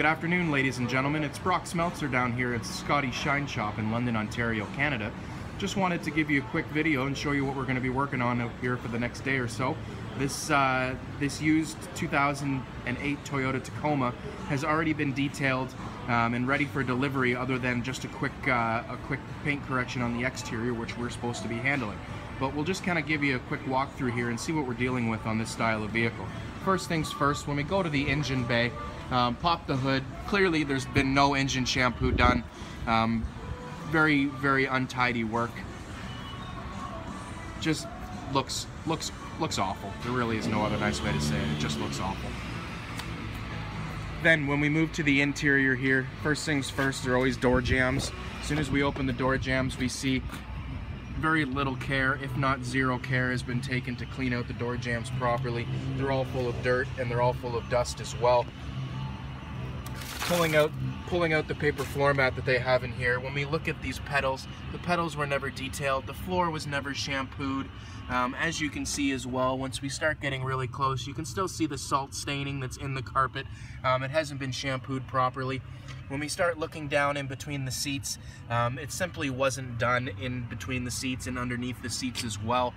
afternoon, ladies and gentlemen. It's Brock Smeltzer down here at Scotty Shine Shop in London, Ontario, Canada. Just wanted to give you a quick video and show you what we're going to be working on out here for the next day or so. This used 2008 Toyota Tacoma has already been detailed and ready for delivery, other than just a quick paint correction on the exterior, which we're supposed to be handling. But we'll just kind of give you a quick walkthrough here and see what we're dealing with on this style of vehicle. First things first, when we go to the engine bay, pop the hood. Clearly there's been no engine shampoo done. Very, very untidy work. Just looks awful. There really is no other nice way to say it. It just looks awful. Then when we move to the interior here, first things first, there are always door jambs. As soon as we open the door jambs, we see very little care, if not zero care, has been taken to clean out the door jambs properly. They're all full of dirt and they're all full of dust as well. Pulling out the paper floor mat that they have in here. When we look at these pedals, the pedals were never detailed. The floor was never shampooed. As you can see as well, once we start getting really close, you can still see the salt staining that's in the carpet. It hasn't been shampooed properly. When we start looking down in between the seats, it simply wasn't done in between the seats and underneath the seats as well.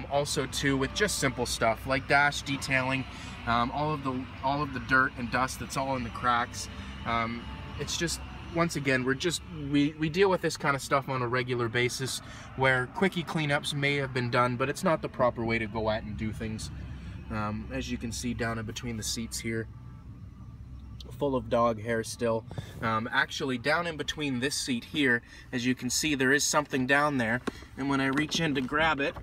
Also too, with just simple stuff like dash detailing, all of the dirt and dust that's all in the cracks. It's just, once again, we deal with this kind of stuff on a regular basis, where quickie cleanups may have been done, but it's not the proper way to go at and do things. As you can see down in between the seats here, full of dog hair still. Actually, down in between this seat here, as you can see, there is something down there, and when I reach in to grab it,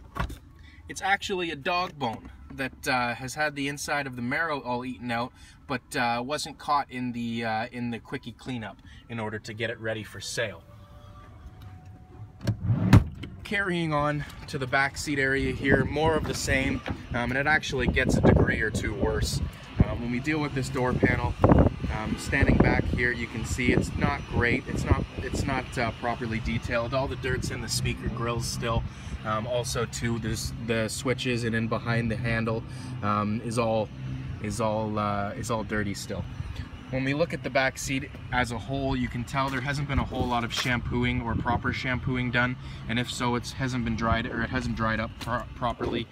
it's actually a dog bone that has had the inside of the marrow all eaten out, but wasn't caught in the quickie cleanup in order to get it ready for sale. Carrying on to the back seat area here, more of the same, and it actually gets a degree or two worse. When we deal with this door panel, standing back here, you can see it's not great. It's not properly detailed. All the dirt's in the speaker grills still. Also too, there's the switches, and in behind the handle is all dirty still. When we look at the back seat as a whole, you can tell there hasn't been a whole lot of shampooing or proper shampooing done, and if so, it hasn't been dried, or it hasn't dried up properly.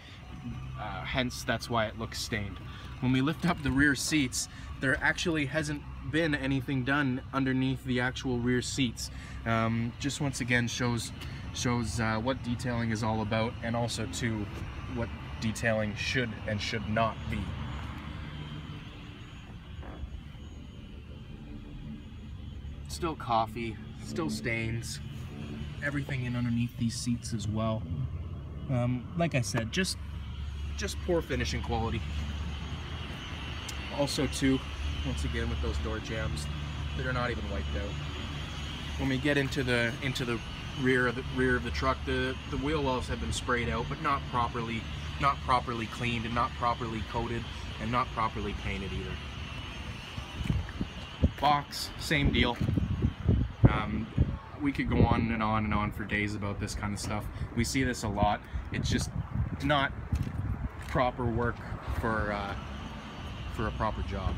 Hence, that's why it looks stained. When we lift up the rear seats, there actually hasn't been anything done underneath the actual rear seats. Just once again shows what detailing is all about, and also too what detailing should and should not be. Still coffee, still stains, everything in underneath these seats as well. Like I said, just poor finishing quality. Also too, once again with those door jambs, they're not even wiped out. When we get into the rear of the truck, the wheel wells have been sprayed out, but not properly cleaned, and not properly coated, and not properly painted either. Box, same deal. We could go on and on and on for days about this kind of stuff. We see this a lot. It's just not proper work for a proper job.